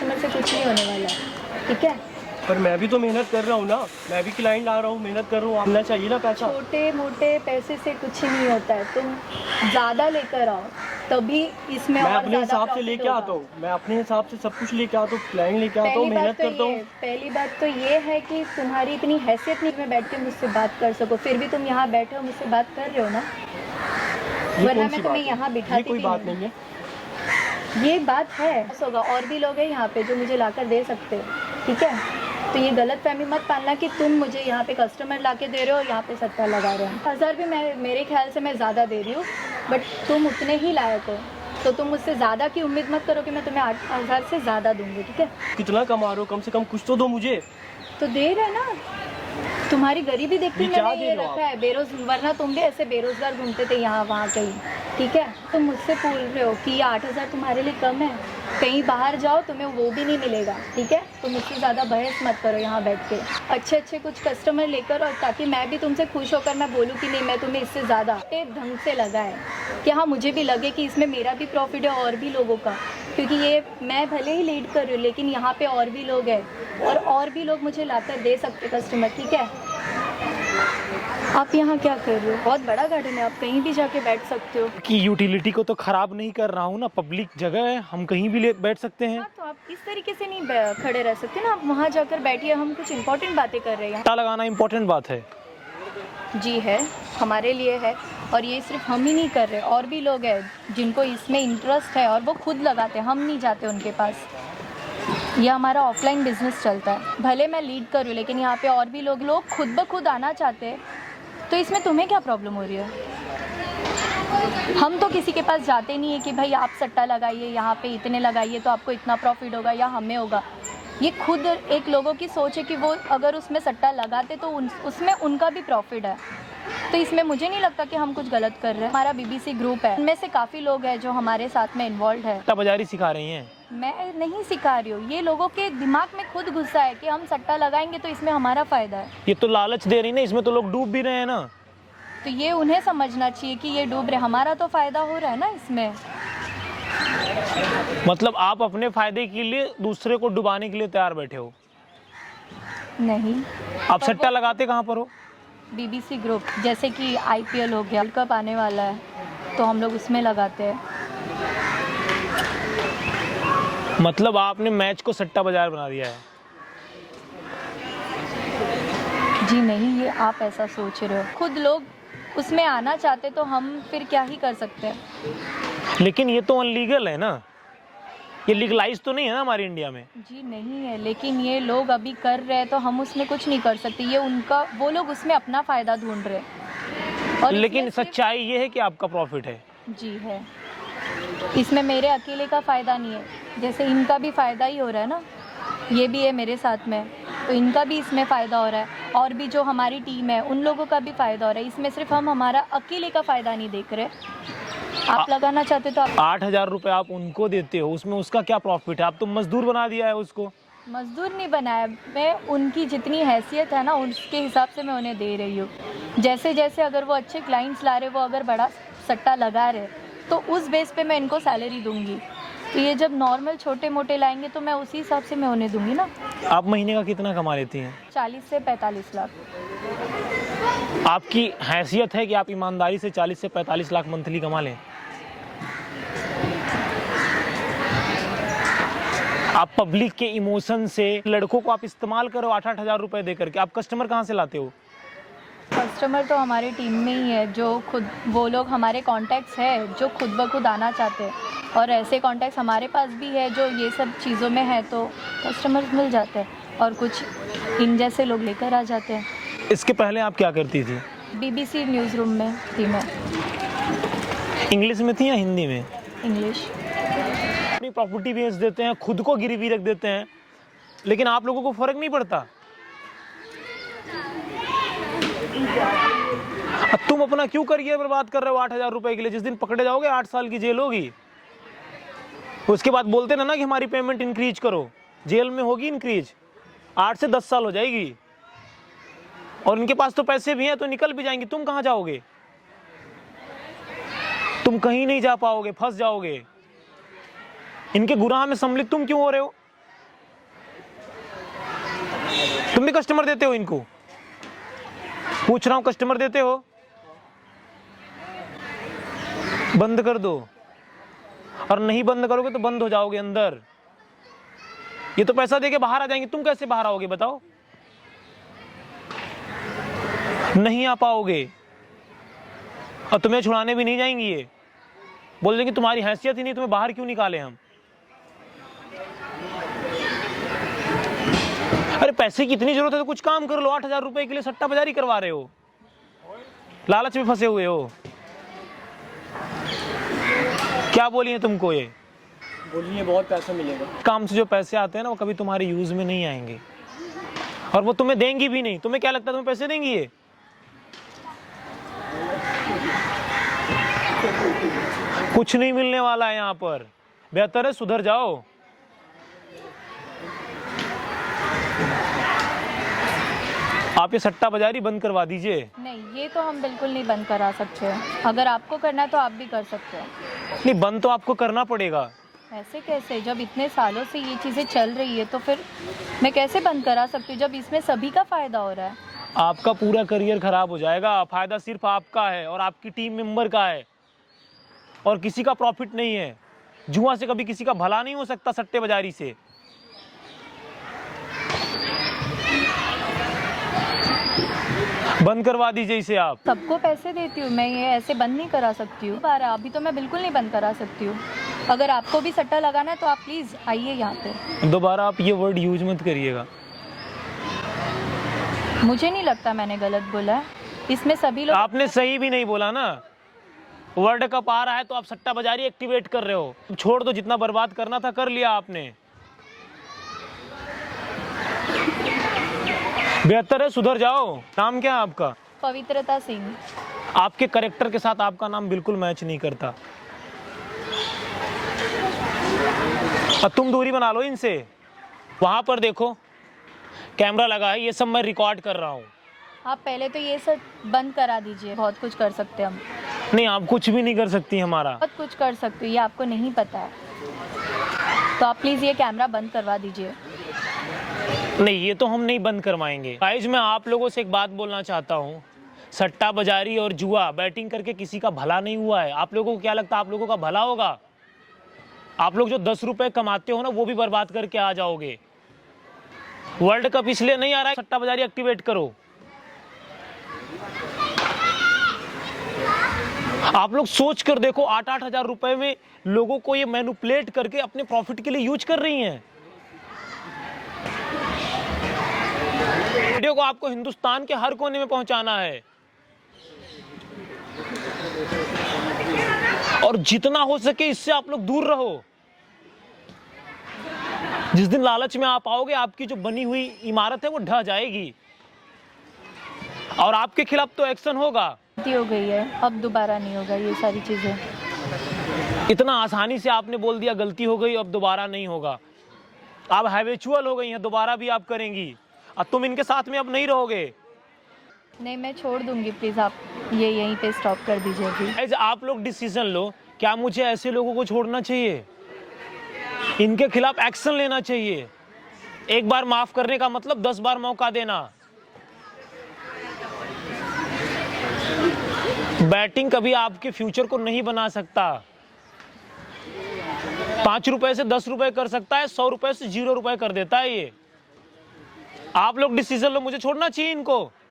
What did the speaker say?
Customer से कुछ नहीं होने वाला है, ठीक है। पर मैं भी तो मेहनत कर रहा हूँ ना, मैं भी क्लाइंट ला रहा हूँ, मेहनत कर रहा हूँ, मिलना चाहिए ना पैसा। छोटे मोटे पैसे से कुछ नहीं होता है, तुम ज़्यादा लेकर आओ तभी इसमें मैं और अपने ज़्यादा हिसाब से प्रॉफिट लेके होगा। आता हूँ, मैं अपने हिसाब से सब कुछ लेके आता हूँ, क्लाइंट लेके आता हूँ, मेहनत करता हूँ। पहली बात तो ये है कि तुम्हारी इतनी हैसियत नहीं, मैं बैठ के मुझसे बात कर सको, फिर भी तुम यहाँ बैठे हो मुझसे बात कर रहे हो ना, ये वरना कौन सी मैं तुम्हें बात यहाँ है? बिठाती ये कोई भी बात नहीं। नहीं है। ये बात है होगा, और भी लोग हैं यहाँ पे जो मुझे लाकर दे सकते हो, ठीक है। तो ये गलत फहमी मत पालना कि तुम मुझे यहाँ पे कस्टमर लाके दे रहे हो, यहाँ पे सट्टा लगा रहे हो। 1000 भी मेरे ख्याल से मैं ज़्यादा दे रही हूँ, बट तुम उतने ही लायक हो, तो तुम मुझसे ज़्यादा की उम्मीद मत करो कि मैं तुम्हें 8000 से ज़्यादा दूंगी, ठीक है। कितना कमा रहे हो, कम से कम कुछ तो दो मुझे। तो दे रहे ना, तुम्हारी गरीबी देखते ये मैंने क्या ये दे रहे हो रखा है, वरना तुम भी ऐसे बेरोजगार घूमते थे यहाँ वहाँ कहीं, ठीक है। तुम मुझसे पूछ रहे हो कि ये 8000 तुम्हारे लिए कम है, कहीं बाहर जाओ तुम्हें वो भी नहीं मिलेगा, ठीक है। तो मुझसे ज़्यादा बहस मत करो यहाँ बैठ के, अच्छे कुछ कस्टमर लेकर, और ताकि मैं भी तुमसे खुश होकर मैं बोलूँ कि नहीं मैं तुम्हें इससे ज़्यादा एक ढंग से लगा है कि हाँ मुझे भी लगे कि इसमें मेरा भी प्रॉफिट है और भी लोगों का, क्योंकि ये मैं भले ही लीड कर रही हूँ लेकिन यहाँ पे और भी लोग हैं और भी लोग मुझे लाकर दे सकते कस्टमर, ठीक है। आप यहाँ क्या कर रहे हो? बहुत बड़ा गार्डन है, आप कहीं भी जाके बैठ सकते हो। कि यूटिलिटी को तो खराब नहीं कर रहा हूँ ना, पब्लिक जगह है, हम कहीं भी बैठ सकते हैं। हाँ, तो आप इस तरीके से नहीं खड़े रह सकते ना, आप वहाँ जाकर बैठिए, हम कुछ इम्पोर्टेंट बातें कर रहे हैं। सट्टा लगाना इम्पोर्टेंट बात है जी है, हमारे लिए है, और ये सिर्फ हम ही नहीं कर रहे, और भी लोग हैं जिनको इसमें इंटरेस्ट है और वो खुद लगाते हैं, हम नहीं जाते उनके पास। ये हमारा ऑफलाइन बिजनेस चलता है, भले मैं लीड कर रही हूँ लेकिन यहाँ पे और भी लोग खुद ब खुद आना चाहते हैं, तो इसमें तुम्हें क्या प्रॉब्लम हो रही है? हम तो किसी के पास जाते नहीं है कि भाई आप सट्टा लगाइए, यहाँ पे इतने लगाइए तो आपको इतना प्रॉफिट होगा या हमें होगा। ये खुद एक लोगों की सोच है कि वो अगर उसमें सट्टा लगाते तो उसमें उनका भी प्रॉफिट है, तो इसमें मुझे नहीं लगता कि हम कुछ गलत कर रहे हैं। हमारा बीबीसी ग्रुप है, इनमें से काफ़ी लोग हैं जो हमारे साथ में इन्वॉल्व है। सट्टा बाजारी सिखा रही हैं? मैं नहीं सिखा रही हूँ, ये लोगों के दिमाग में खुद घुसा है कि हम सट्टा लगाएंगे तो इसमें हमारा फ़ायदा है। ये तो लालच दे रही ना, इसमें तो लोग डूब भी रहे हैं ना। तो ये उन्हें समझना चाहिए कि ये डूब रहे, हमारा तो फ़ायदा हो रहा है ना इसमें। मतलब आप अपने फायदे के लिए दूसरे को डुबाने के लिए तैयार बैठे हो? नहीं, आप सट्टा लगाते कहाँ पर हो? बीबीसी ग्रुप, जैसे कि IPL हो गया, वर्ल्ड कप आने वाला है तो हम लोग उसमें लगाते हैं। मतलब आपने मैच को सट्टा बाजार बना दिया है? जी नहीं, ये आप ऐसा सोच रहे हो। खुद लोग उसमें आना चाहते तो हम फिर क्या ही कर सकते हैं। लेकिन ये तो अनलीगल है ना, ये लीगलाइज तो नहीं है ना हमारे इंडिया में। जी नहीं है, लेकिन ये लोग अभी कर रहे हैं तो हम उसमें कुछ नहीं कर सकते, ये उनका, वो लोग उसमें अपना फ़ायदा ढूंढ रहे हैं। और लेकिन सच्चाई ये है कि आपका प्रॉफिट है। जी है, इसमें मेरे अकेले का फ़ायदा नहीं है, जैसे इनका भी फ़ायदा ही हो रहा है ना, ये भी है मेरे साथ में, तो इनका भी इसमें फ़ायदा हो रहा है, और भी जो हमारी टीम है उन लोगों का भी फ़ायदा हो रहा है। इसमें सिर्फ हम हमारा अकेले का फ़ायदा नहीं देख रहे। आप लगाना चाहते तो आप 8000 रुपये आप उनको देते हो, उसमें उसका क्या प्रॉफिट है? आप तो मजदूर बना दिया है उसको। मजदूर नहीं बनाया, मैं उनकी जितनी हैसियत है ना उसके हिसाब से मैं उन्हें दे रही हूँ। जैसे जैसे अगर वो अच्छे क्लाइंट्स ला रहे, वो अगर बड़ा सट्टा लगा रहे तो उस बेस पे मैं इनको सैलरी दूंगी। तो ये जब नॉर्मल छोटे मोटे लाएंगे तो मैं उसी हिसाब से मैं उन्हें दूंगी ना। आप महीने का कितना कमा लेती हैं? 40 से 45 लाख। आपकी हैसियत है कि आप ईमानदारी से 40 से 45 लाख मंथली कमा लें? आप पब्लिक के इमोशन से लड़कों को आप इस्तेमाल करो 8-8 हज़ार रुपए दे करके। आप कस्टमर कहाँ से लाते हो? कस्टमर तो हमारे टीम में ही है, जो खुद, वो लोग हमारे कॉन्टैक्ट्स है जो खुद ब खुद आना चाहते हैं, और ऐसे कॉन्टैक्ट्स हमारे पास भी है जो ये सब चीज़ों में है, तो कस्टमर्स मिल जाते हैं और कुछ इन जैसे लोग लेकर आ जाते हैं। इसके पहले आप क्या करती थी? बीबीसी न्यूज़ रूम में थी मैं। इंग्लिश में थी या हिंदी में? इंग्लिश। अपनी प्रॉपर्टी बेच देते हैं, खुद को गिरवी रख देते हैं, लेकिन आप लोगों को फर्क नहीं पड़ता। अब तुम अपना क्यों करियर बर्बाद कर रहे हो 8000 रुपए के लिए? जिस दिन पकड़े जाओगे 8 साल की जेल होगी। उसके बाद बोलते ना कि हमारी पेमेंट इंक्रीज करो, जेल में होगी इंक्रीज, 8 से 10 साल हो जाएगी। और इनके पास तो पैसे भी हैं तो निकल भी जाएंगे, तुम कहाँ जाओगे? तुम कहीं नहीं जा पाओगे, फंस जाओगे। इनके गुनाह में सम्मिलित तुम क्यों हो रहे हो? तुम भी कस्टमर देते हो इनको? पूछ रहा हूं, कस्टमर देते हो? बंद कर दो, और नहीं बंद करोगे तो बंद हो जाओगे अंदर। ये तो पैसा देके बाहर आ जाएंगे, तुम कैसे बाहर आओगे बताओ? नहीं आ पाओगे, और तुम्हें छुड़ाने भी नहीं जाएंगी। ये बोल देंगे तुम्हारी हैसियत ही नहीं, तुम्हें बाहर क्यों निकाले हम। अरे पैसे की इतनी जरूरत है तो कुछ काम कर लो। 8,000 रुपए के लिए सट्टा बाजारी करवा रहे हो, लालच में फंसे हुए हो। क्या बोली है तुमको ये? बोलिए बहुत पैसा मिलेगा। काम से जो पैसे आते हैं ना, वो कभी तुम्हारे यूज में नहीं आएंगे, और वो तुम्हें देंगी भी नहीं। तुम्हें क्या लगता है तुम्हें पैसे देंगी ये? कुछ नहीं मिलने वाला है यहाँ पर। बेहतर है सुधर जाओ। आप ये सट्टा बाजारी बंद करवा दीजिए। नहीं, ये तो हम बिल्कुल नहीं बंद करा सकते। अगर आपको करना है तो आप भी कर सकते हो। नहीं, बंद तो आपको करना पड़ेगा। ऐसे कैसे? जब इतने सालों से ये चीज़ें चल रही है तो फिर मैं कैसे बंद करा सकती हूँ, जब इसमें सभी का फ़ायदा हो रहा है। आपका पूरा करियर खराब हो जाएगा। फायदा सिर्फ आपका है और आपकी टीम मेंबर का है, और किसी का प्रॉफिट नहीं है। जुआ से कभी किसी का भला नहीं हो सकता, सट्टे बाजारी से। बंद करवा दीजिए इसे आप। सबको पैसे देती हूँ मैं, ये ऐसे बंद नहीं करा सकती हूँ। अभी तो मैं बिल्कुल नहीं बंद करा सकती हूँ। अगर आपको भी सट्टा लगाना है तो आप प्लीज़ आइए यहाँ पे। दोबारा आप ये वर्ड यूज मत करिएगा। मुझे नहीं लगता मैंने गलत बोला है। इसमें सभी लोग आपने सही भी नहीं बोला ना। वर्ल्ड कप आ रहा है तो आप सट्टा बाजारी एक्टिवेट कर रहे हो। छोड़ दो, जितना बर्बाद करना था कर लिया आपने। बेहतर है सुधर जाओ। नाम क्या है आपका? पवित्रता सिंह। आपके करेक्टर के साथ आपका नाम बिल्कुल मैच नहीं करता। और तुम दूरी बना लो इनसे। वहां पर देखो कैमरा लगा है, ये सब मैं रिकॉर्ड कर रहा हूँ। आप पहले तो ये सब बंद करा दीजिए। बहुत कुछ कर सकते हैं हम। नहीं, आप कुछ भी नहीं कर सकती हमारा। बहुत कुछ कर सकती हूँ, ये आपको नहीं पता है। तो आप प्लीज़ ये कैमरा बंद करवा दीजिए। नहीं, ये तो हम नहीं बंद करवाएंगे। गाइस, मैं आप लोगों से एक बात बोलना चाहता हूँ। सट्टा बाजारी और जुआ बैटिंग करके किसी का भला नहीं हुआ है। आप लोगों को क्या लगता है आप लोगों का भला होगा? आप लोग जो 10 रुपए कमाते हो ना, वो भी बर्बाद करके आ जाओगे। वर्ल्ड कप इसलिए नहीं आ रहा है, सट्टा बाजारी एक्टिवेट करो। आप लोग सोच कर देखो, 8-8 हजार रुपए में लोगों को ये मैनिपुलेट करके अपने प्रॉफिट के लिए यूज कर रही हैं। वीडियो को आपको हिंदुस्तान के हर कोने में पहुंचाना है, और जितना हो सके इससे आप लोग दूर रहो। जिस दिन लालच में आप आओगे, आपकी जो बनी हुई इमारत है वो ढह जाएगी, और आपके खिलाफ तो एक्शन होगा। गलती हो गई है, अब दोबारा नहीं होगा ये सारी चीज़ें। इतना आसानी से आपने बोल दिया गलती हो गई, अब दोबारा नहीं होगा। आप हैबिचुअल हो गई हैं, दोबारा भी आप करेंगी। अब तुम इनके साथ में अब नहीं रहोगे। नहीं, मैं छोड़ दूंगी। प्लीज़ आप ये यहीं पे स्टॉप कर दीजिए अभी। आप लोग डिसीजन लो, क्या मुझे ऐसे लोगों को छोड़ना चाहिए? इनके खिलाफ एक्शन लेना चाहिए। एक बार माफ करने का मतलब 10 बार मौका देना। बैटिंग कभी आपके फ्यूचर को नहीं बना सकता। 5 रुपए से 10 रुपए कर सकता है, 100 रुपए से 0 रुपए कर देता है ये। आप लोग डिसीजन लो, मुझे छोड़ना चाहिए इनको।